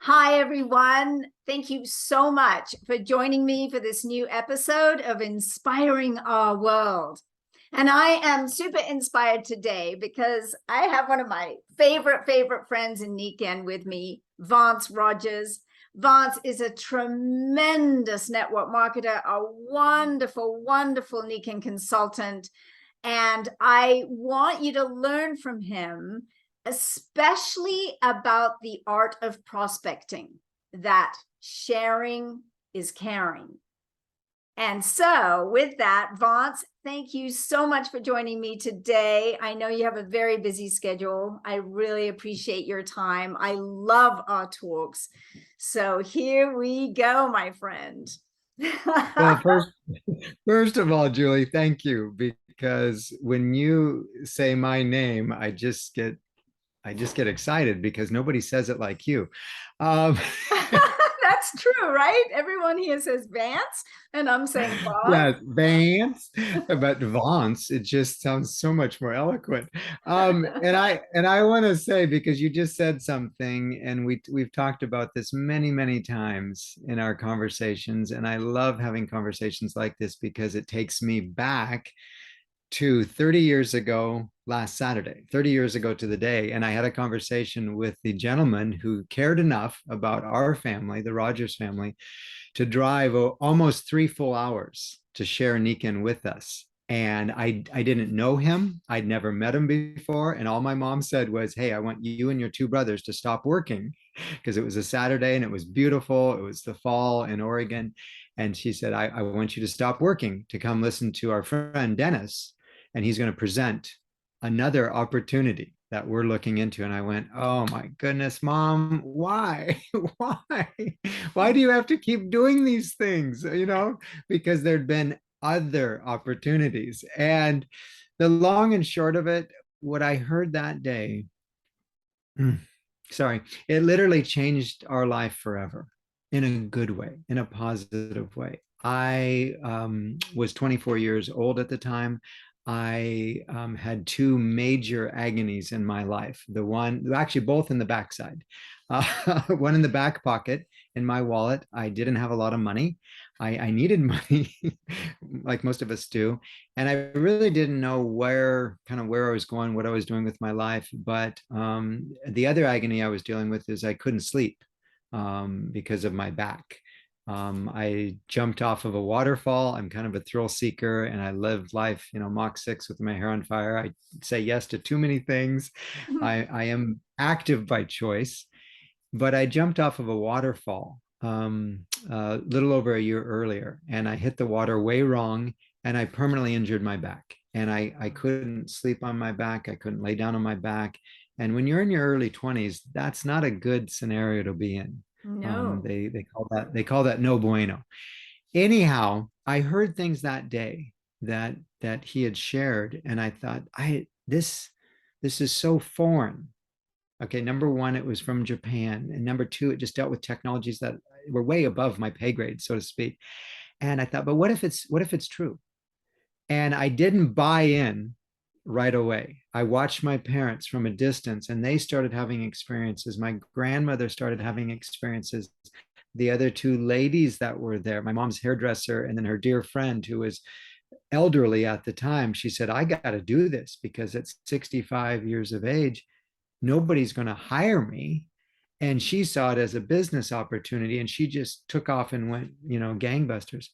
Hi, everyone. Thank you so much for joining me for this new episode of Inspiring Our World. And I am super inspired today because I have one of my favorite friends in Nikken with me, Vance Rogers. Vance is a tremendous network marketer, a wonderful Nikken consultant. And I want you to learn from him, especially about the art of prospecting, that sharing is caring. And so with that, Vance, thank you so much for joining me today. I know you have a very busy schedule. I really appreciate your time. I love our talks. So here we go, my friend. Well, first of all, Julie, thank you because when you say my name, I just get excited because nobody says it like you. Um, That's true, right? Everyone here says Vance, and I'm saying Vance. yeah, Vance, but Vance, it just sounds so much more eloquent. And I want to say because you just said something, and we've talked about this many times in our conversations, and I love having conversations like this because it takes me back to 30 years ago last Saturday, 30 years ago to the day. And I had a conversation with the gentleman who cared enough about our family, the Rogers family, to drive almost 3 full hours to share Nikken with us. And I didn't know him. I'd never met him before. And all my mom said was, "Hey, I want you and your two brothers to stop working," because it was a Saturday and it was beautiful. It was the fall in Oregon. And she said, I want you to stop working to come listen to our friend Dennis, and he's going to present another opportunity that we're looking into. And I went, "Oh my goodness, Mom, why? Why? Why do you have to keep doing these things?" Because there'd been other opportunities. And the long and short of it, what I heard that day, sorry, it literally changed our life forever in a good way, in a positive way. I was 24 years old at the time. I had two major agonies in my life. The one, actually, both in the backside. One in the back pocket in my wallet. I didn't have a lot of money. I needed money, like most of us do. And I really didn't know where I was going, what I was doing with my life. But the other agony I was dealing with is I couldn't sleep because of my back. I jumped off of a waterfall. I'm kind of a thrill seeker, and I lived life, Mach 6 with my hair on fire. I say yes to too many things. I am active by choice, but I jumped off of a waterfall a little over a year earlier, and I hit the water way wrong, and I permanently injured my back. And I couldn't sleep on my back. I couldn't lay down on my back. And when you're in your early 20s, that's not a good scenario to be in. No. They call that no bueno. Anyhow, I heard things that day that he had shared, and I thought, this is so foreign. Okay, number one, it was from Japan, and number two, it just dealt with technologies that were way above my pay grade, so to speak. And I thought, but what if it's true? And I didn't buy in right away. I watched my parents from a distance, and they started having experiences. My grandmother started having experiences. The other two ladies that were there, my mom's hairdresser, and then her dear friend who was elderly at the time, she said, "I got to do this because at 65 years of age, nobody's going to hire me." And she saw it as a business opportunity, and she just took off and went, gangbusters.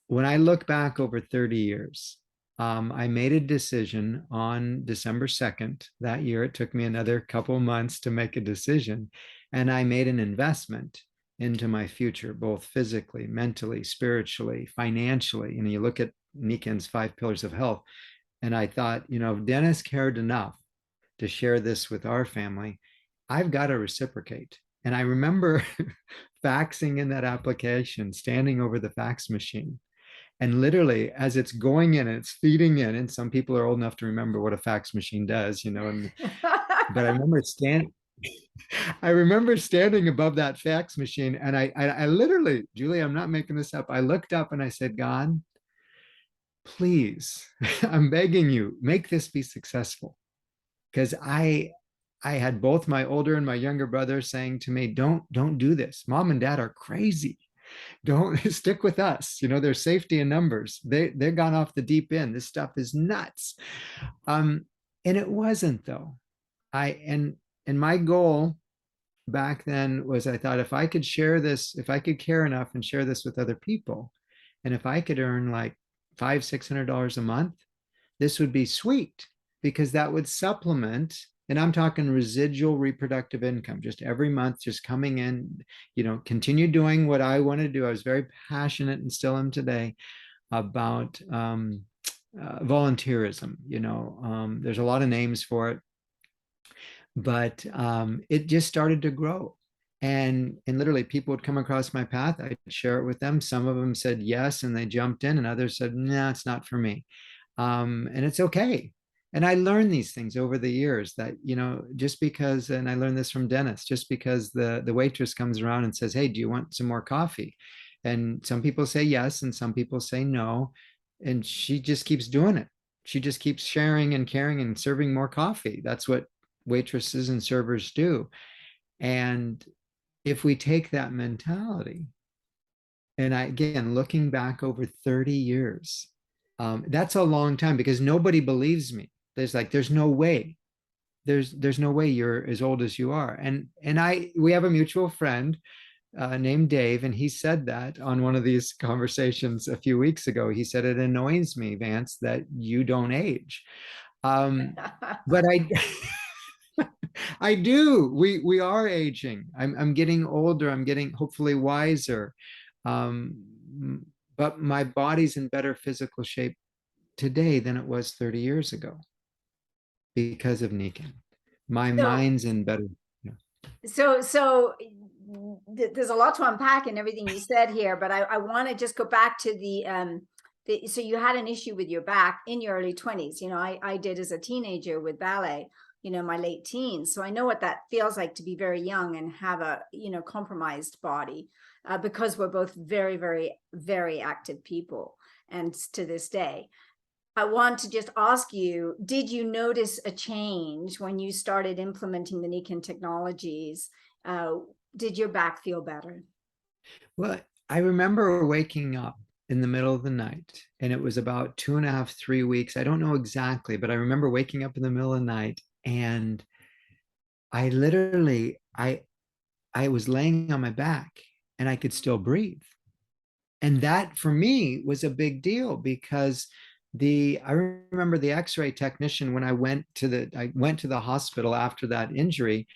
When I look back over 30 years, I made a decision on December 2nd that year. It took me another couple months to make a decision. And I made an investment into my future, both physically, mentally, spiritually, financially. You look at Nikken's 5 pillars of health. And I thought, if Dennis cared enough to share this with our family, I've got to reciprocate. And I remember faxing in that application, standing over the fax machine. And literally, as it's going in, it's feeding in. And some people are old enough to remember what a fax machine does, but I remember standing above that fax machine, and I literally, Julie, I'm not making this up. I looked up and I said, "God, please, I'm begging you, make this be successful, because I had both my older and my younger brother saying to me, don't do this. Mom and dad are crazy. Don't stick with us. There's safety in numbers. They're gone off the deep end. This stuff is nuts. Um, and it wasn't though. And my goal back then was, I thought, if I could share this, if I could care enough and share this with other people, and if I could earn like $500-600 a month, this would be sweet, because that would supplement, and I'm talking residual reproductive income, just every month, just coming in, continue doing what I want to do. I was very passionate, and still am today, about volunteerism. There's a lot of names for it, but it just started to grow. And literally, people would come across my path. I'd share it with them. Some of them said yes, and they jumped in, and others said, "No, nah, it's not for me." And it's okay. And I learned these things over the years, that, just because, and I learned this from Dennis, just because the waitress comes around and says, "Hey, do you want some more coffee?" And some people say yes, and some people say no. And she just keeps doing it. She just keeps sharing and caring and serving more coffee. That's what waitresses and servers do. And if we take that mentality, and again, looking back over 30 years, that's a long time, because nobody believes me. There's no way. There's no way you're as old as you are. And we have a mutual friend named Dave, and he said that on one of these conversations a few weeks ago. He said, "It annoys me, Vance, that you don't age." But I do. We are aging. I'm getting older. I'm getting hopefully wiser. But my body's in better physical shape today than it was 30 years ago, because of Nikken. My So, mind's in better. Yeah. there's a lot to unpack in everything you said here, but I want to just go back to so you had an issue with your back in your early 20s. I did as a teenager with ballet, my late teens. So I know what that feels like to be very young and have a, compromised body, because we're both very, very, very active people. And to this day, I want to just ask you, did you notice a change when you started implementing the Nikken technologies? Did your back feel better? Well, I remember waking up in the middle of the night, and it was about 2.5, 3 weeks. I don't know exactly, but I remember waking up in the middle of the night, and I literally, I was laying on my back, and I could still breathe. And that for me was a big deal, because I remember the x-ray technician, when I went to the hospital after that injury,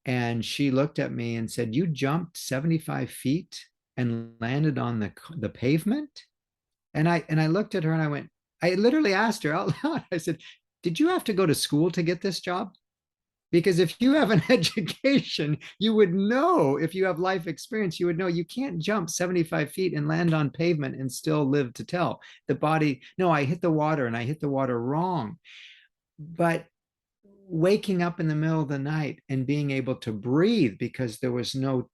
and she looked at me and said, "You jumped 75 feet and landed on the pavement." And I looked at her, and I literally asked her out loud. I said, "Did you have to go to school to get this job? Because if you have an education, you would know, if you have life experience, you would know you can't jump 75 feet and land on pavement and still live to tell." The body, no, I hit the water, and I hit the water wrong. But waking up in the middle of the night and being able to breathe, because there was no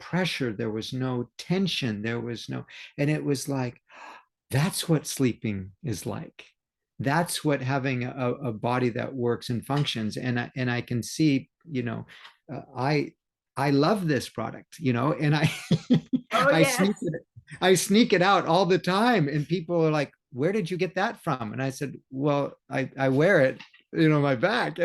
pressure, there was no tension, and it was like, that's what sleeping is like. That's what having a body that works and functions. And I can see, I love this product, and Oh, I yes. sneak it out all the time, and people are like, "Where did you get that from?" And I said, "Well, I wear it, my back."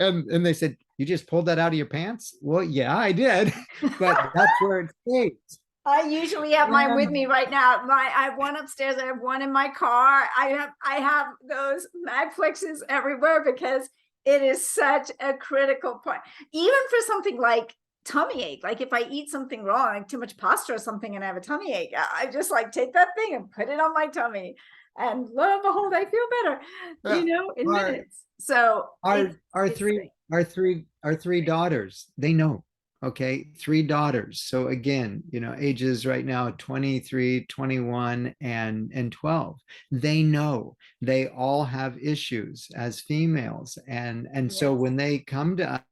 And they said, "You just pulled that out of your pants?" Well, yeah, I did, but that's where it stays. I usually have mine with me right now. I have one upstairs. I have one in my car. I have those magflexes everywhere, because it is such a critical point. Even for something like tummy ache, like if I eat something wrong, like too much pasta or something, and I have a tummy ache, I just like take that thing and put it on my tummy, and lo and behold, I feel better, Yeah. in Our minutes. So our our it's three great. our three daughters, they know. Okay, three daughters. So again, ages right now 23, 21, and 12. They know. They all have issues as females. And so Yes. when they come to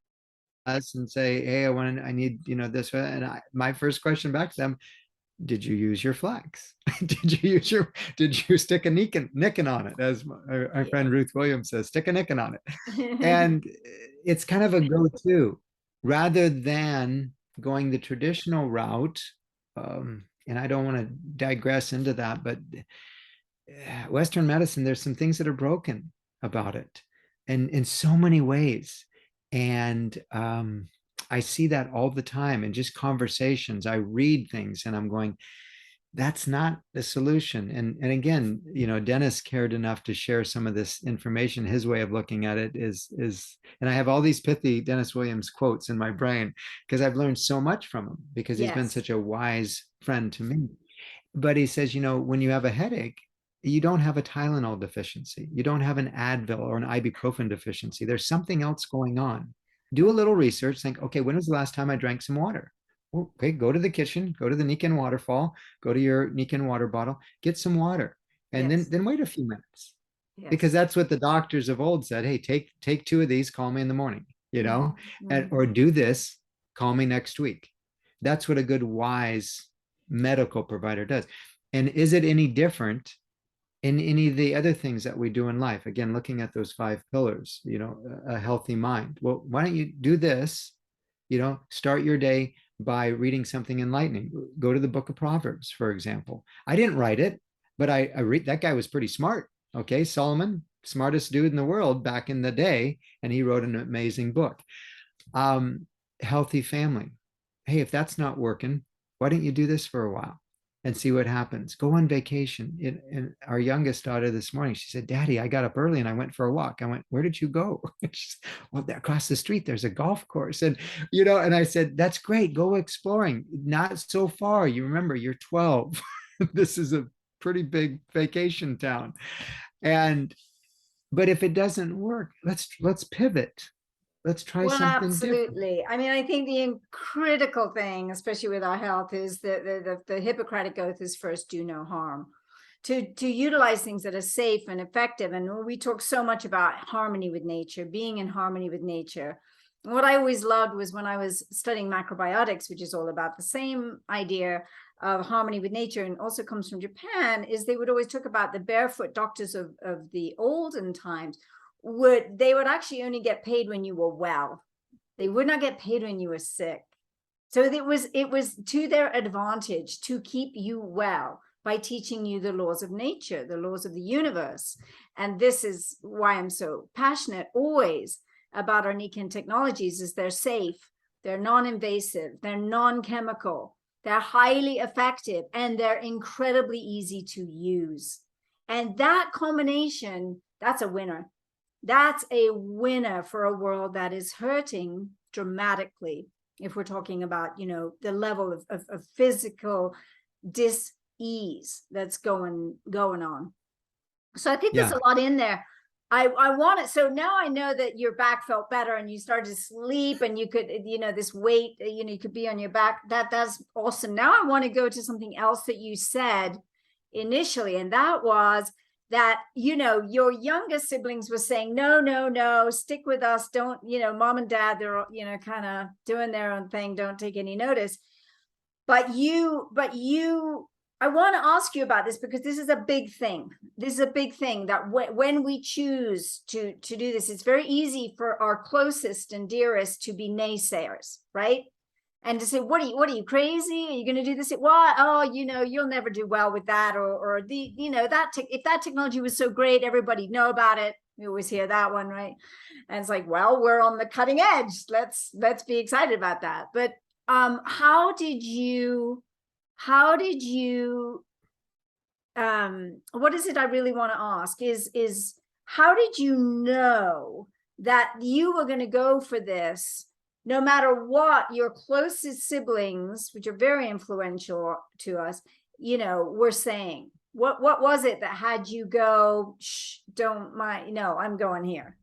us and say, "Hey, I need, this," and my first question back to them, did you use your flex? Did you stick a Nikken on it? As my friend Ruth Williams says, stick a Nikken on it. And it's kind of a go-to rather than going the traditional route. And I don't want to digress into that, but Western medicine, there's some things that are broken about it, and in so many ways. And I see that all the time in just conversations. I read things and I'm going, that's not the solution. And again, Dennis cared enough to share some of this information. His way of looking at it is, and I have all these pithy Dennis Williams quotes in my brain because I've learned so much from him because he's been such a wise friend to me. But he says, when you have a headache, you don't have a Tylenol deficiency. You don't have an Advil or an ibuprofen deficiency. There's something else going on. Do a little research. Think, okay, when was the last time I drank some water? Okay, go to the kitchen, go to the Nikken waterfall, go to your Nikken water bottle, get some water, and then wait a few minutes. Because that's what the doctors of old said. Hey, take 2 of these, call me in the morning, or do this, call me next week. That's what a good, wise medical provider does. And is it any different in any of the other things that we do in life? Again, looking at those 5 pillars, a healthy mind. Well, why don't you do this? Start your day by reading something enlightening. Go to the book of Proverbs, for example. I didn't write it, but I read, that guy was pretty smart. Okay. Solomon, smartest dude in the world back in the day. And he wrote an amazing book. Healthy family. Hey, if that's not working, why don't you do this for a while and see what happens? Go on vacation. And our youngest daughter this morning, she said, Daddy, I got up early and I went for a walk. I went, where did you go? She said, well, across the street, there's a golf course. And, and I said, that's great. Go exploring. Not so far. You remember, you're 12. This is a pretty big vacation town. But if it doesn't work, let's pivot. Let's try something absolutely different. I mean, I think the critical thing, especially with our health, is that the Hippocratic oath is first, do no harm. To utilize things that are safe and effective. And we talk so much about harmony with nature, being in harmony with nature. What I always loved was when I was studying macrobiotics, which is all about the same idea of harmony with nature, and also comes from Japan, is they would always talk about the barefoot doctors of the olden times. They would actually only get paid when you were well. They would not get paid when you were sick. So it was to their advantage to keep you well by teaching you the laws of nature, the laws of the universe. And this is why I'm so passionate always about our Nikken technologies, is they're safe, they're non-invasive, they're non-chemical, they're highly effective, and they're incredibly easy to use. And that combination, that's a winner. That's a winner for a world that is hurting dramatically. If we're talking about, the level of physical dis-ease that's going on. So I think there's a lot in there. I want it. So now I know that your back felt better and you started to sleep and you could, this weight, you could be on your back. That's awesome. Now I want to go to something else that you said initially. And that was that, your youngest siblings were saying, no, stick with us. Don't, mom and dad, they're, kind of doing their own thing. Don't take any notice. But I want to ask you about this because this is a big thing. This is a big thing that when we choose to do this, it's very easy for our closest and dearest to be naysayers, right? And to say, what are you crazy? Are you going to do this? What? Oh, you'll never do well with that. Or if that technology was so great, everybody'd know about it. We always hear that one, right? And it's like, well, we're on the cutting edge. Let's be excited about that. But how did you what is it I really want to ask is how did you know that you were going to go for this no matter what your closest siblings, which are very influential to us, were saying? What was it that had you go, shh, don't mind, no, I'm going here?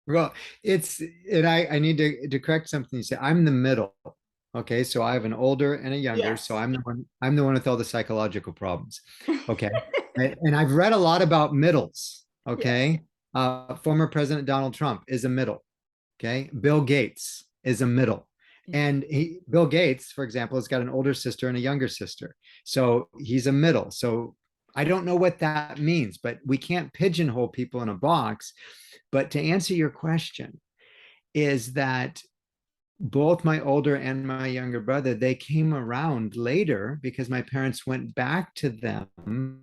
Well, I need to correct something you said. I'm the middle. Okay, so I have an older and a younger, so I'm the one with all the psychological problems. Okay. And I've read a lot about middles. Okay. Former President Donald Trump is a middle. Okay. Bill Gates is a middle. And Bill Gates, for example, has got an older sister and a younger sister. So he's a middle. So I don't know what that means, but we can't pigeonhole people in a box. But to answer your question, is that both my older and my younger brother, they came around later because my parents went back to them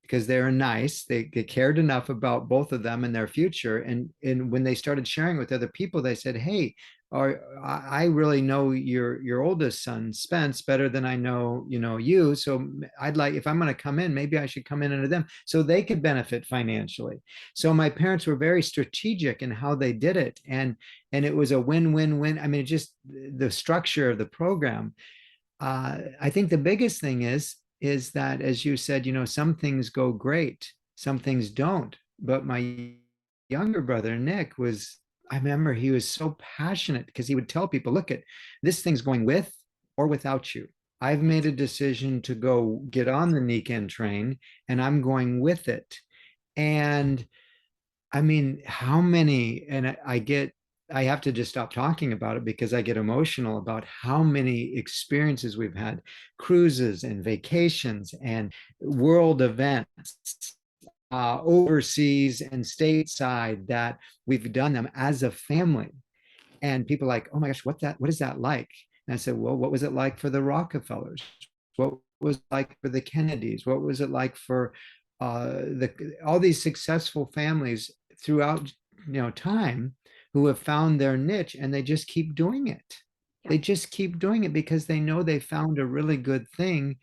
because they were nice. They cared enough about both of them and their future. And when they started sharing with other people, they said, hey, I really know your oldest son, Spence, better than I know, you. So I'd like, if I'm going to come in, maybe I should come in under them so they could benefit financially. So my parents were very strategic in how they did it. And it was a win-win-win. I mean, just the structure of the program. I think the biggest thing is that, as you said, some things go great, some things don't. But my younger brother, Nick, I remember he was so passionate because he would tell people, look, this thing's going with or without you. I've made a decision to go get on the Nikken train and I'm going with it. And I mean, how many, and I have to just stop talking about it because I get emotional about how many experiences we've had, cruises and vacations and world events, overseas and stateside, that we've done them as a family. And people are like, oh my gosh, what is that like? And I said, well, what was it like for the Rockefellers? What was it like for the Kennedys? What was it like for all these successful families throughout time, who have found their niche and they just keep doing it. They just keep doing it because they know they found a really good thing,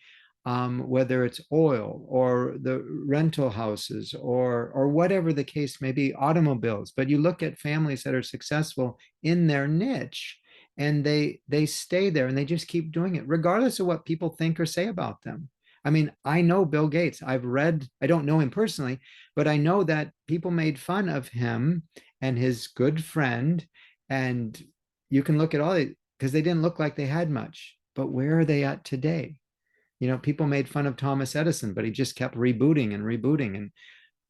whether it's oil or the rental houses or whatever the case may be, automobiles. But you look at families that are successful in their niche, and they stay there and they just keep doing it regardless of what people think or say about them. I mean, I know Bill Gates. I don't know him personally, but I know that people made fun of him and his good friend. And you can look at all it because they didn't look like they had much. But where are they at today? People made fun of Thomas Edison, but he just kept rebooting and rebooting. And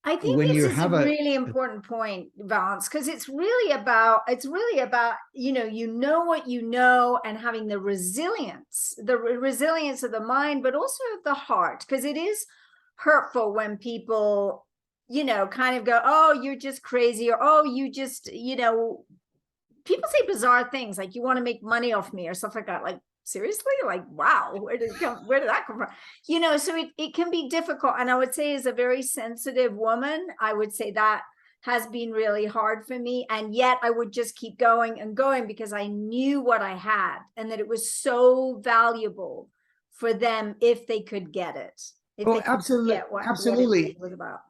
I think when this you is a have really important point, Vance, because it's really about what you know, and having the resilience of the mind, but also of the heart, because it is hurtful when people, kind of go, oh, you're just crazy, or oh, you just, people say bizarre things like, you want to make money off me or stuff like that. Like, seriously? Like, wow, where did that come from? So it can be difficult. And I would say, as a very sensitive woman, I would say that has been really hard for me. And yet I would just keep going and going because I knew what I had and that it was so valuable for them if they could get it. If they could absolutely, get what it absolutely. was about.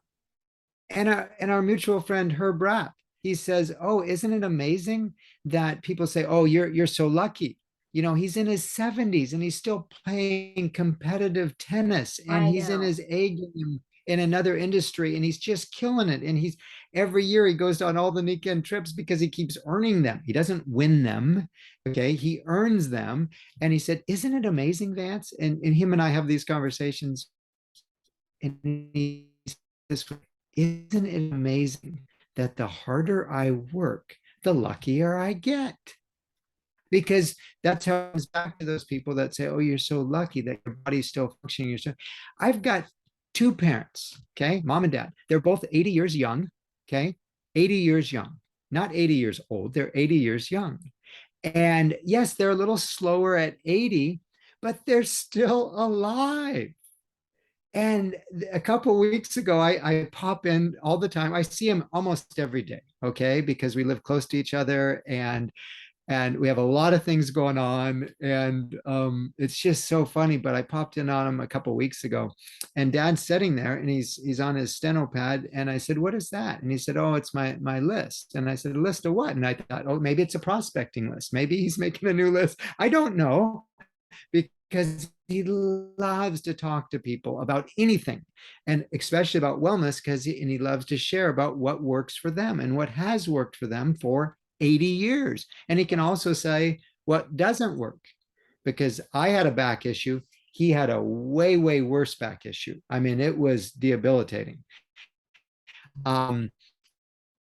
And our mutual friend Herb Rapp, he says, oh, isn't it amazing that people say, oh, you're so lucky. He's in his 70s and he's still playing competitive tennis, and he's in his A game in another industry and he's just killing it. And every year he goes on all the Nikken trips because he keeps earning them. He doesn't win them. Okay. He earns them. And he said, isn't it amazing, Vance? And him and I have these conversations. And he says, isn't it amazing that the harder I work, the luckier I get? Because that's how it comes back to those people that say, oh, you're so lucky that your body's still functioning. I've got two parents, okay, mom and dad. They're both 80 years young, okay, 80 years young, not 80 years old. They're 80 years young. And yes, they're a little slower at 80, but they're still alive. And a couple of weeks ago, I pop in all the time. I see him almost every day, okay, because we live close to each other, and we have a lot of things going on, and it's just so funny. But I popped in on him a couple of weeks ago, and Dad's sitting there, and he's on his steno pad, and I said, "What is that?" And he said, "Oh, it's my list." And I said, "A list of what?" And I thought, "Oh, maybe it's a prospecting list. Maybe he's making a new list. I don't know." Because he loves to talk to people about anything, and especially about wellness, because he loves to share about what works for them and what has worked for them for 80 years. And he can also say what doesn't work, because I had a back issue. He had a way, way worse back issue. I mean, it was debilitating.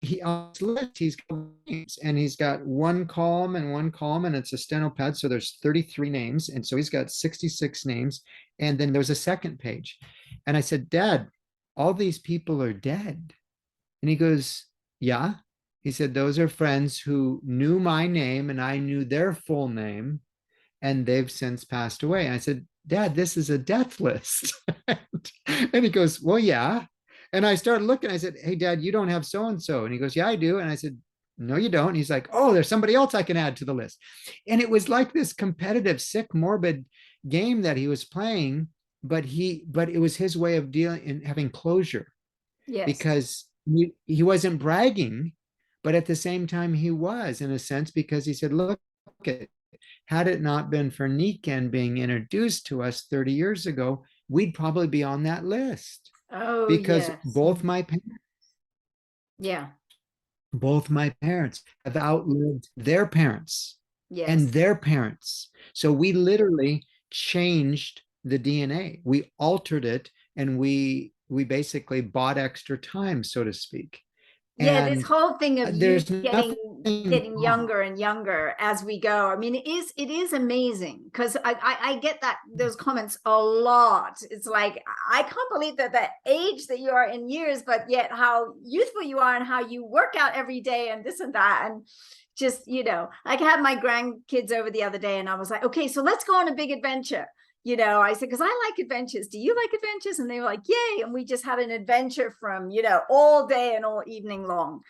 he on his list, he's got names, and he's got one column and one column, and it's a stenopad. So there's 33 names. And so he's got 66 names. And then there's a second page. And I said, Dad, all these people are dead. And he goes, yeah. He said, those are friends who knew my name and I knew their full name, and they've since passed away. And I said, Dad, this is a death list. And he goes, well, yeah. And I started looking. I said, hey, Dad, you don't have so and so. And he goes, yeah, I do. And I said, no, you don't. And he's like, oh, there's somebody else I can add to the list. And it was like this competitive, sick, morbid game that he was playing, but it was his way of dealing and having closure. Yes. Because he wasn't bragging, but at the same time he was, in a sense, because he said, look, had it not been for Nikken being introduced to us 30 years ago, we'd probably be on that list. Oh, because yes. both my Yeah. parents have outlived their parents Yes. and their parents. So we literally changed the DNA. We altered it, and we basically bought extra time, so to speak. Yeah, this And whole thing of you there's getting nothing younger and younger as we go. I mean, it is amazing, because I get those comments a lot. It's like, I can't believe that the age that you are in years, but yet how youthful you are and how you work out every day and this and that. And just, I had my grandkids over the other day and I was like, okay, so let's go on a big adventure. I said, because I like adventures. Do you like adventures? And they were like, yay. And we just had an adventure from, all day and all evening long.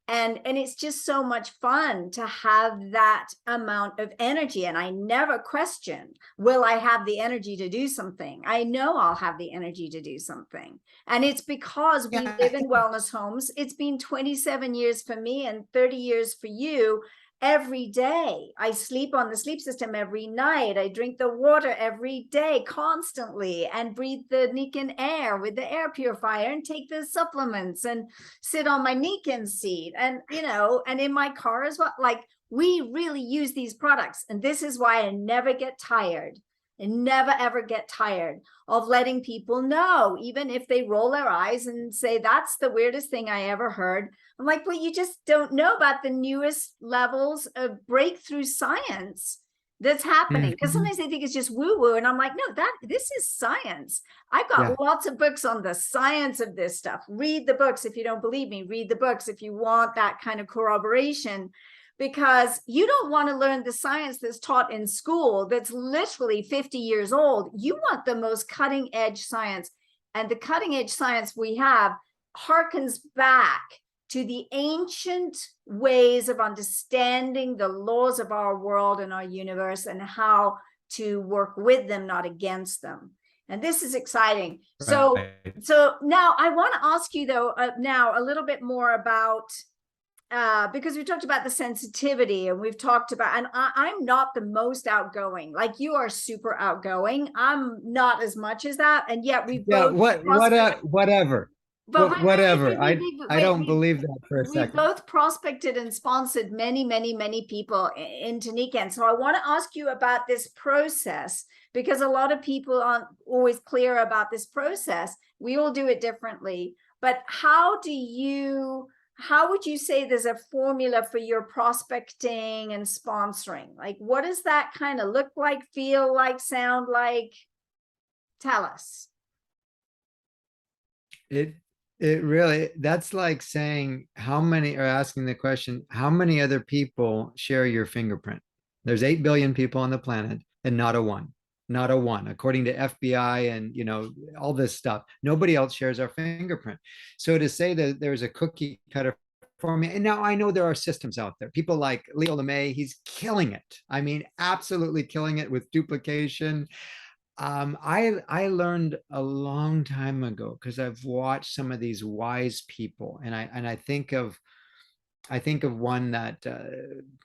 And it's just so much fun to have that amount of energy. And I never question, will I have the energy to do something? I know I'll have the energy to do something. And it's because we live in wellness homes. It's been 27 years for me and 30 years for you. Every day I sleep on the sleep system every night. I drink the water every day constantly, and breathe the Nikken air with the air purifier, and take the supplements, and sit on my Nikken seat, and and in my car as well. Like, we really use these products, and this is why I never get tired and never ever get tired of letting people know, even if they roll their eyes and say, that's the weirdest thing I ever heard. I'm like, well, you just don't know about the newest levels of breakthrough science that's happening. Because sometimes they think it's just woo-woo. And I'm like, no, this is science. I've got lots of books on the science of this stuff. Read the books. If you don't believe me, read the books if you want that kind of corroboration. Because you don't want to learn the science that's taught in school that's literally 50 years old. You want the most cutting edge science. And the cutting edge science we have harkens back to the ancient ways of understanding the laws of our world and our universe, and how to work with them, not against them. And this is exciting. Right. So now I want to ask you, though, now a little bit more about, because we talked about the sensitivity, and we've talked about, and I'm not the most outgoing. Like, you are super outgoing. I'm not as much as that. And yet we've both whatever. But whatever. I don't believe that for a second. We both prospected and sponsored many, many, many people into Nikken. So I want to ask you about this process, because a lot of people aren't always clear about this process. We all do it differently. But how would you say there's a formula for your prospecting and sponsoring? Like, what does that kind of look like, feel like, sound like? Tell us. It really, that's like saying asking the question, how many other people share your fingerprint? There's 8 billion people on the planet, and not a one, according to FBI and, all this stuff. Nobody else shares our fingerprint. So to say that there's a cookie cutter for me, and now I know there are systems out there. People like Leo LeMay, he's killing it. I mean, absolutely killing it with duplication. I learned a long time ago, because I've watched some of these wise people, and I think of one that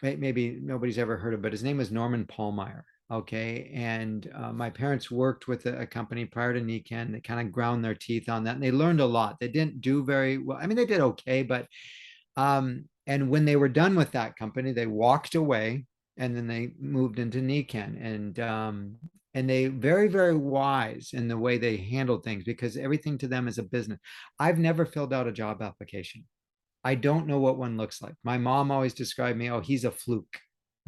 maybe nobody's ever heard of, but his name was Norman Paulmeyer. Okay, and my parents worked with a company prior to Nikken. They kind of ground their teeth on that, and they learned a lot. They didn't do very well. I mean, they did okay, but and when they were done with that company, they walked away, and then they moved into Nikken, and they very, very wise in the way they handled things, because everything to them is a business. I've never filled out a job application. I don't know what one looks like. My mom always described me, oh, he's a fluke.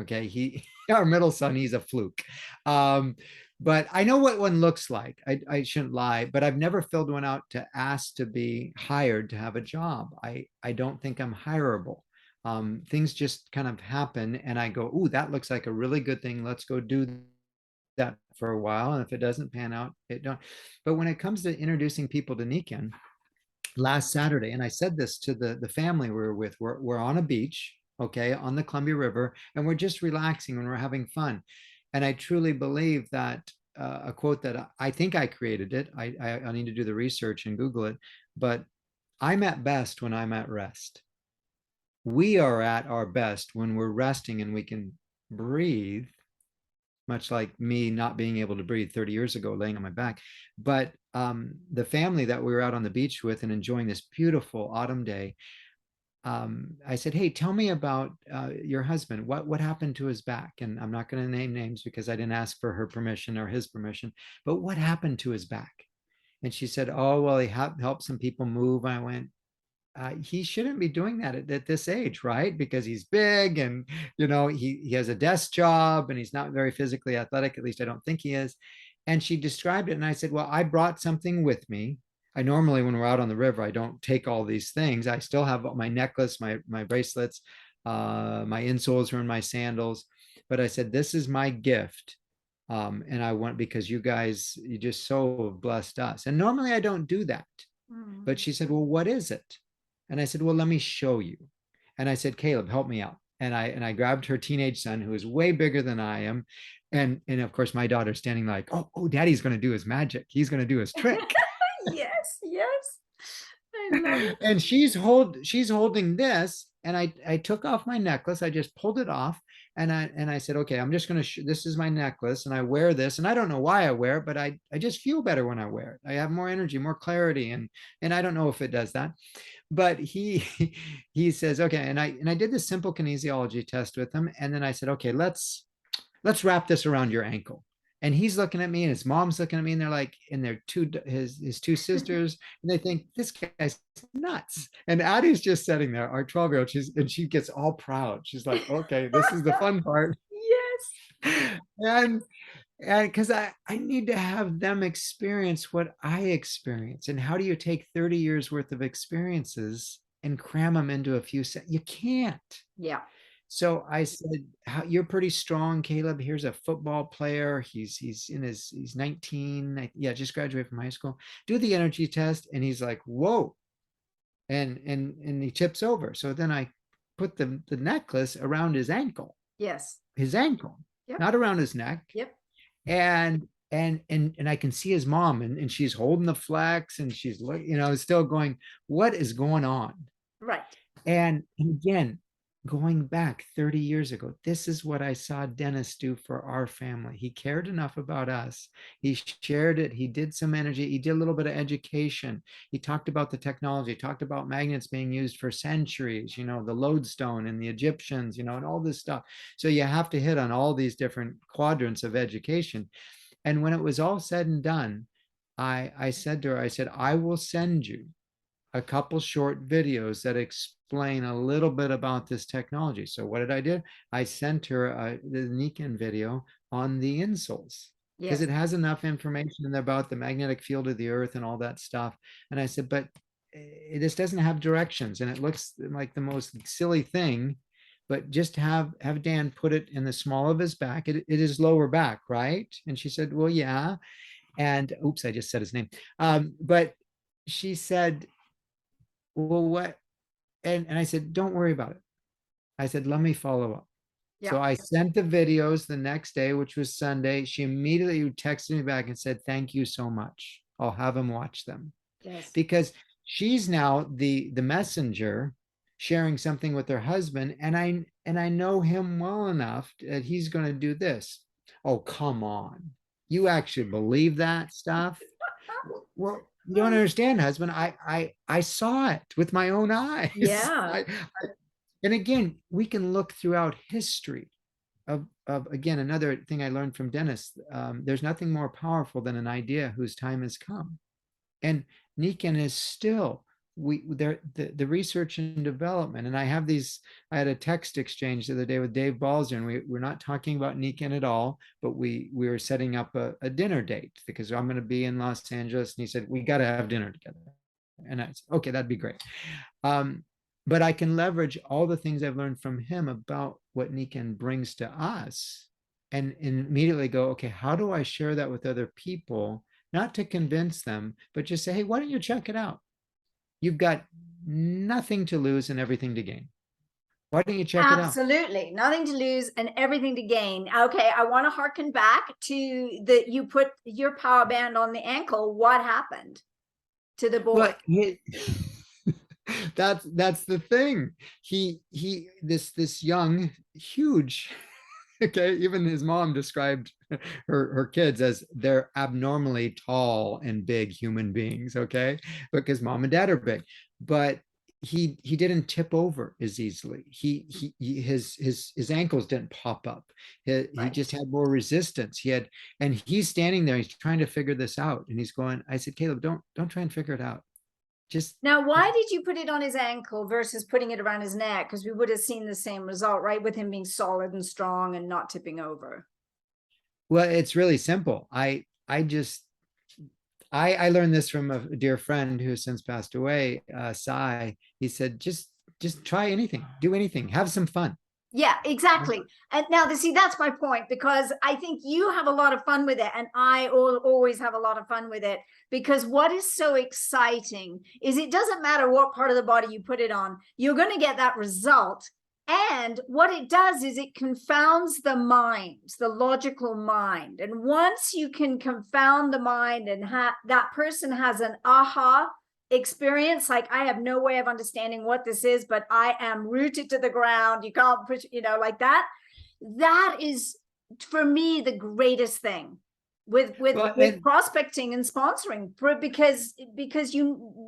Okay. Our middle son, he's a fluke. Um, but I know what one looks like. I shouldn't lie, but I've never filled one out to ask to be hired to have a job. I don't think I'm hireable. Things just kind of happen and I go, ooh, that looks like a really good thing. Let's go do that for a while. And if it doesn't pan out, it don't. But when it comes to introducing people to Nikken, last Saturday, and I said this to the family we were with, we're on a beach, okay, on the Columbia River, and we're just relaxing and we're having fun. And I truly believe that a quote that I think I created it. I need to do the research and Google it, but I'm at best when I'm at rest. We are at our best when we're resting and we can breathe, much like me not being able to breathe 30 years ago, laying on my back. But the family that we were out on the beach with and enjoying this beautiful autumn day, I said, "Hey, tell me about your husband. What happened to his back?" And I'm not going to name names because I didn't ask for her permission or his permission. But what happened to his back? And she said, "Oh, well, he helped some people move." I went, he shouldn't be doing that at this age, right? Because he's big and he has a desk job and he's not very physically athletic. At least I don't think he is. And she described it, and I said, "Well, I brought something with me. I normally, when we're out on the river, I don't take all these things. I still have my necklace, my bracelets, my insoles are in my sandals, but I said this is my gift." And I want because you just so blessed us. And normally I don't do that. But she said, "Well, what is it?" And I said, "Well, let me show you." And I said, "Caleb, help me out." And I grabbed her teenage son, who is way bigger than I am. And of course, my daughter's standing like, oh, daddy's going to do his magic. He's going to do his trick. Yes, yes. I love it. And she's holding this. And I took off my necklace. I just pulled it off. And I said, "Okay, I'm just going to, this is my necklace and I wear this. And I don't know why I wear it, but I just feel better when I wear it. I have more energy, more clarity. And I don't know if it does that." But he says, "Okay." And I did the simple kinesiology test with him. And then I said, "Okay, let's wrap this around your ankle." And he's looking at me and his mom's looking at me and they're like, and they're his two sisters, and they think this guy's nuts. And Addie's just sitting there, our 12-year-old, and she gets all proud. She's like, "Okay, this is the fun part." Yes. And because I need to have them experience what I experience. And how do you take 30 years worth of experiences and cram them into a few seconds? You can't. Yeah. So I said, "You're pretty strong, Caleb. Here's a football player. He's 19. Yeah, just graduated from high school. Do the energy test." And he's like, "Whoa." And he tips over. So then I put the necklace around Yes. his ankle, Yep. not around his neck. Yep. And I can see his mom and she's holding the flex and she's still going, "What is going on?" Right. And again, going back 30 years ago, this is what I saw Dennis do for our family. He cared enough about us. He shared it. He did some energy. He did a little bit of education. He talked about the technology, talked about magnets being used for centuries, the lodestone and the Egyptians, and all this stuff. So you have to hit on all these different quadrants of education. And when it was all said and done, I said to her, I said, "I will send you a couple short videos that explain a little bit about this technology." So what did I do? I sent her the Nikken video on the insoles because Yes. it has enough information about the magnetic field of the earth and all that stuff. And I said, "But this doesn't have directions and it looks like the most silly thing, but just have Dan put it in the small of his back. It is lower back, right?" And she said, "Well, yeah." And oops, I just said his name. But she said, "Well, what?" And I said, "Don't worry about it." I said, "Let me follow up." Yeah. So I sent the videos the next day, which was Sunday. She immediately texted me back and said, "Thank you so much. I'll have him watch them." Yes. Because she's now the messenger sharing something with her husband. And I know him well enough that he's going to do this. "Oh, come on. You actually believe that stuff?" Well, you don't understand, husband. I saw it with my own eyes. Yeah. And again, we can look throughout history of again, another thing I learned from Dennis. There's nothing more powerful than an idea whose time has come. And Nikken is still the research and development. And I had a text exchange the other day with Dave Balzer, and we're not talking about Nikken at all, but we were setting up a dinner date because I'm going to be in Los Angeles. And he said, we got to have dinner together. And I said, okay, that'd be great. But I can leverage all the things I've learned from him about what Nikken brings to us and immediately go, okay, how do I share that with other people? Not to convince them, but just say, hey, why don't you check it out? You've got nothing to lose and everything to gain. Why don't you check it out? Absolutely. Nothing to lose and everything to gain. Okay, I want to harken back to you put your power band on the ankle. What happened to the boy? Well, that's the thing. This young, huge, okay, even his mom described her kids as they're abnormally tall and big human beings, okay, because mom and dad are big, but he didn't tip over as easily. His ankles didn't pop up. He just had more resistance. And he's standing there, he's trying to figure this out, and he's going, I said, Caleb, don't try and figure it out. Just Now, why did you put it on his ankle versus putting it around his neck? Because we would have seen the same result, right? With him being solid and strong and not tipping over. Well, it's really simple. I learned this from a dear friend who has since passed away, Sai. He said, just try anything, do anything, have some fun. Yeah, exactly. And now, see, that's my point, because I think you have a lot of fun with it, and I always have a lot of fun with it, because what is so exciting is it doesn't matter what part of the body you put it on, you're going to get that result. And what it does is it confounds the mind, the logical mind. And once you can confound the mind and that person has an aha experience, like, I have no way of understanding what this is, but I am rooted to the ground, you can't push, like that is for me the greatest thing with prospecting and sponsoring,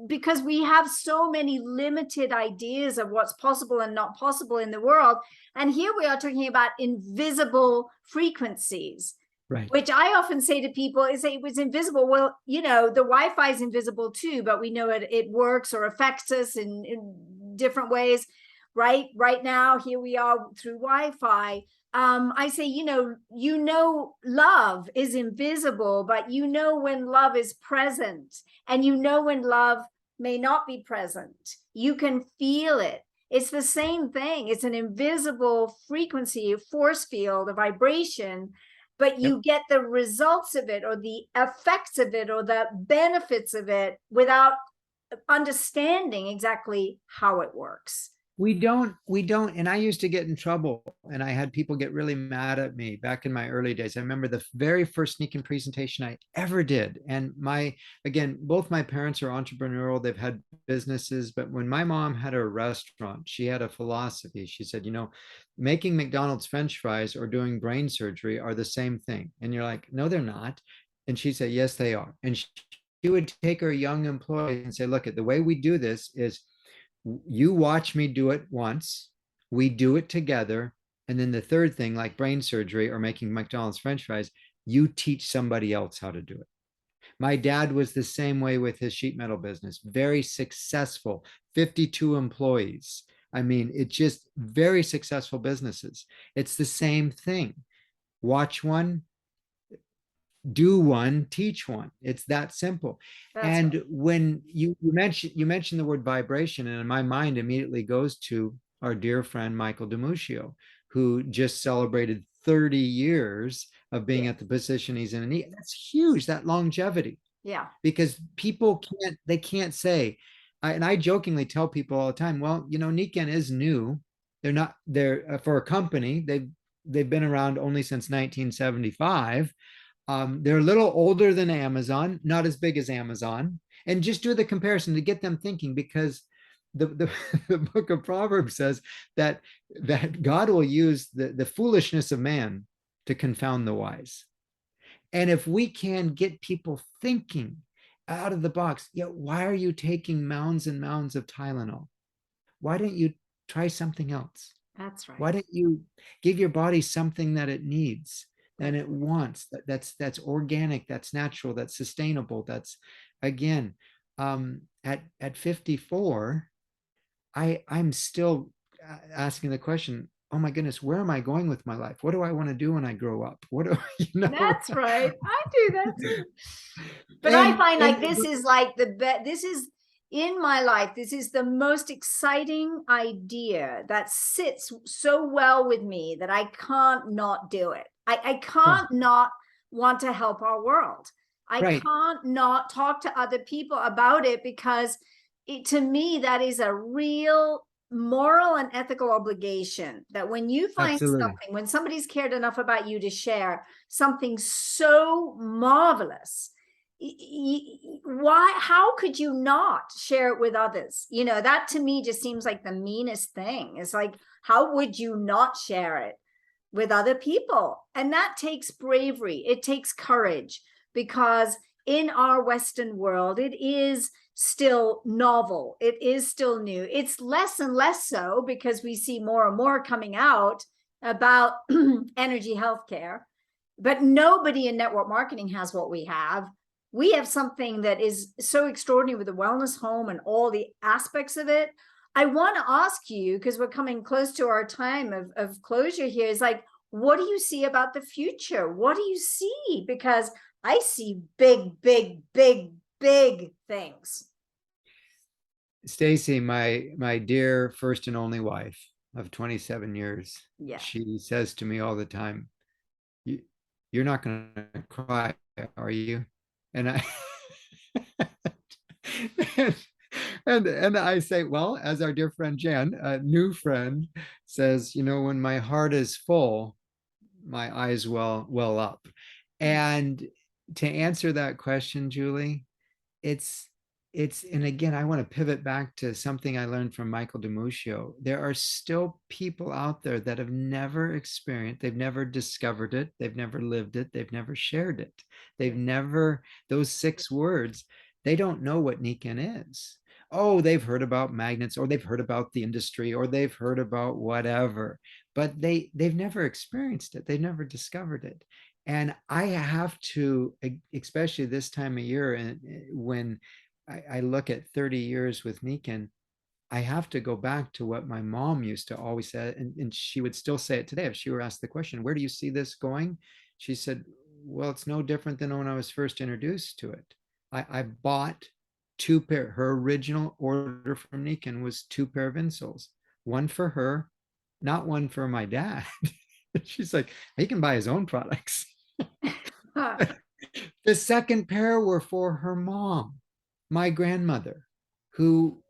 because we have so many limited ideas of what's possible and not possible in the world, and here we are talking about invisible frequencies. Right. Which I often say to people is, it was invisible. Well, the Wi-Fi is invisible too, but we know it works or affects us in different ways. Right now, here we are through Wi-Fi. I say, love is invisible, but when love is present, and when love may not be present, you can feel it. It's the same thing. It's an invisible frequency, a force field, a vibration, but you get the results of it or the effects of it or the benefits of it without understanding exactly how it works. We don't. And I used to get in trouble, and I had people get really mad at me back in my early days. I remember the very first Nikken presentation I ever did. And both my parents are entrepreneurial. They've had businesses, but when my mom had a restaurant, she had a philosophy. She said, making McDonald's French fries or doing brain surgery are the same thing. And you're like, no, they're not. And she said, yes, they are. And she would take her young employees and say, look, the way we do this is, you watch me do it once, we do it together, and then the third thing, like brain surgery or making McDonald's French fries, you teach somebody else how to do it. My dad was the same way with his sheet metal business, very successful, 52 employees. I mean, it's just very successful businesses. It's the same thing. Watch one, do one, teach one. It's that simple. And right. When you mentioned the word vibration, and my mind immediately goes to our dear friend Michael DiMuscio, who just celebrated 30 years of being at the position he's in. And that's huge, that longevity. Yeah. Because people can't say, and I jokingly tell people all the time, well, Nikken is new. They're for a company. They've been around only since 1975. They're a little older than Amazon, not as big as Amazon. And just do the comparison to get them thinking, because the book of Proverbs says that God will use the foolishness of man to confound the wise. And if we can get people thinking out of the box, why are you taking mounds and mounds of Tylenol? Why don't you try something else? That's right. Why don't you give your body something that it needs and it wants? That's organic, that's natural, that's sustainable. That's, again, at 54, I'm still asking the question, oh my goodness, where am I going with my life? What do I want to do when I grow up? What do That's right. I do that too. But I and find like and this is like this is in my life, this is the most exciting idea that sits so well with me that I can't not do it. I yeah, can't not want to help our world. I right, can't not talk to other people about it because to me, that is a real moral and ethical obligation that when you find absolutely. something, when somebody's cared enough about you to share something so marvelous, why, how could you not share it with others? You know, that to me just seems like the meanest thing. It's like, how would you not share it with other people? And that takes bravery, it takes courage, because in our Western world, it is still novel, it is still new. It's less and less so because we see more and more coming out about energy healthcare, but nobody in network marketing has what we have. We have something that is so extraordinary with the wellness home and all the aspects of it. I want to ask you, because we're coming close to our time of closure here, is like, what do you see about the future? What do you see? Because I see big, big, big, big things. Stacey, my dear first and only wife of 27 years, Yeah. she says to me all the time, you, you're not going to cry, are you? And I and, and I say, well, as our dear friend Jan, a new friend, says, when my heart is full, my eyes well up. And to answer that question, Julie, it's and again, I want to pivot back to something I learned from Michael DeMuccio. There are still people out there that have never experienced, they've never discovered it, they've never lived it, they've never shared it, they've never, those 6 words, they don't know what Nikken is. Oh, they've heard about magnets, or they've heard about the industry, or they've heard about whatever, but they've never experienced it, they've never discovered it. And I have to, especially this time of year, and when I look at 30 years with Nikken, I have to go back to what my mom used to always say, and she would still say it today. If she were asked the question, where do you see this going? She said, well, it's no different than when I was first introduced to it. I bought 2 pair, her original order from Nikken was 2 pair of insoles, one for her, not one for my dad. She's like, he can buy his own products. The second pair were for her mom, my grandmother, who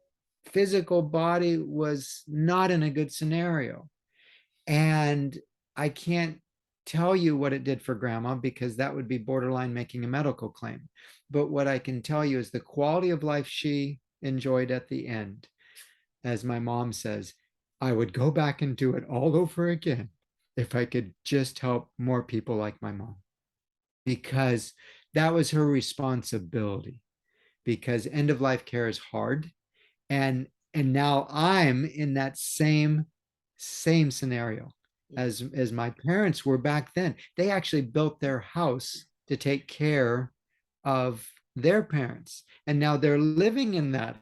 physical body was not in a good scenario. And I can't tell you what it did for grandma because that would be borderline making a medical claim. But what I can tell you is the quality of life she enjoyed at the end. As my mom says, I would go back and do it all over again if I could just help more people like my mom, because that was her responsibility, because end of life care is hard. And now I'm in that same scenario as my parents were back then. They actually built their house to take care of their parents, and now they're living in that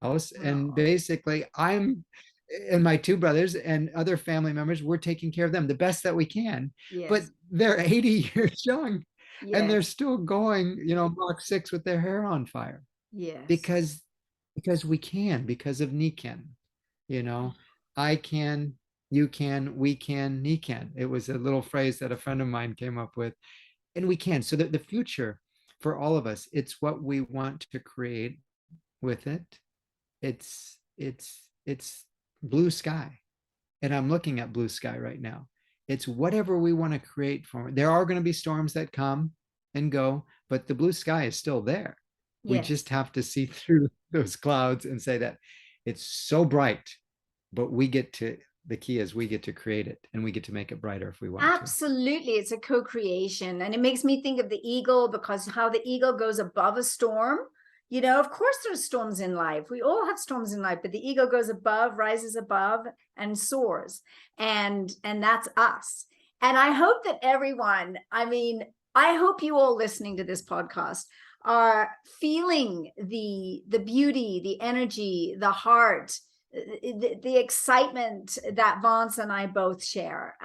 house, and Oh, basically I'm and my 2 brothers and other family members, we're taking care of them the best that we can. But yes, they're 80 years young, and they're yes, still going, Mach 6 with their hair on fire, yes. because we can, because of Nikken. You know, I can, you can, we can, Nikken. It was a little phrase that a friend of mine came up with, and we can. So that the future for all of us, it's what we want to create with it. It's blue sky, and I'm looking at blue sky right now. It's whatever we want to create for it. There are going to be storms that come and go, but the blue sky is still there. We just Yes. have to see through those clouds and say that it's so bright, but the key is we get to create it, and we get to make it brighter if we want to. Absolutely. It's a co-creation. And it makes me think of the eagle, because how the eagle goes above a storm. You know, of course, there's storms in life. We all have storms in life, but the eagle goes above, rises above, and soars. And that's us. And I hope that everyone, I mean, I hope you all listening to this podcast, are feeling the beauty, the energy, the heart, the excitement that Vance and I both share.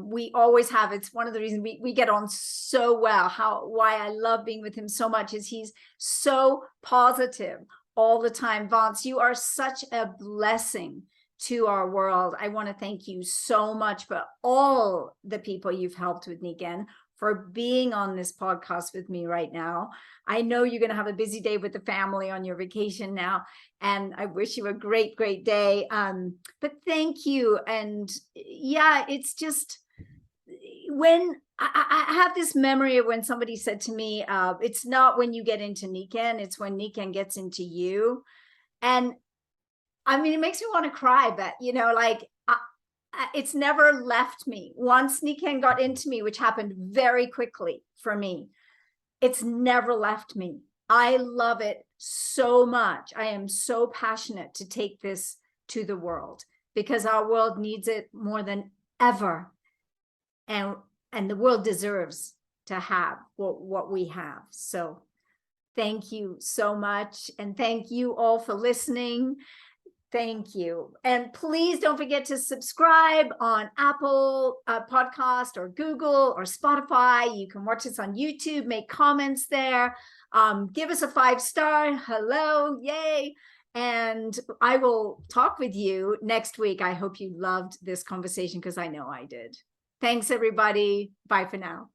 We always have. It's one of the reasons we get on so well. Why I love being with him so much is he's so positive all the time. Vance, you are such a blessing to our world. I want to thank you so much for all the people you've helped with Nikken, for being on this podcast with me right now. I know you're going to have a busy day with the family on your vacation now, and I wish you a great, great day. But thank you. And yeah, it's just, when I have this memory of when somebody said to me, it's not when you get into Nikken, it's when Nikken gets into you. And I mean, it makes me want to cry, but like, it's never left me. Once Nikken got into me, which happened very quickly for me, it's never left me. I love it so much. I am so passionate to take this to the world, because our world needs it more than ever. And the world deserves to have what we have. So thank you so much. And thank you all for listening. Thank you. And please don't forget to subscribe on Apple Podcast or Google or Spotify. You can watch us on YouTube, make comments there. Give us a 5-star. Hello. Yay. And I will talk with you next week. I hope you loved this conversation, because I know I did. Thanks, everybody. Bye for now.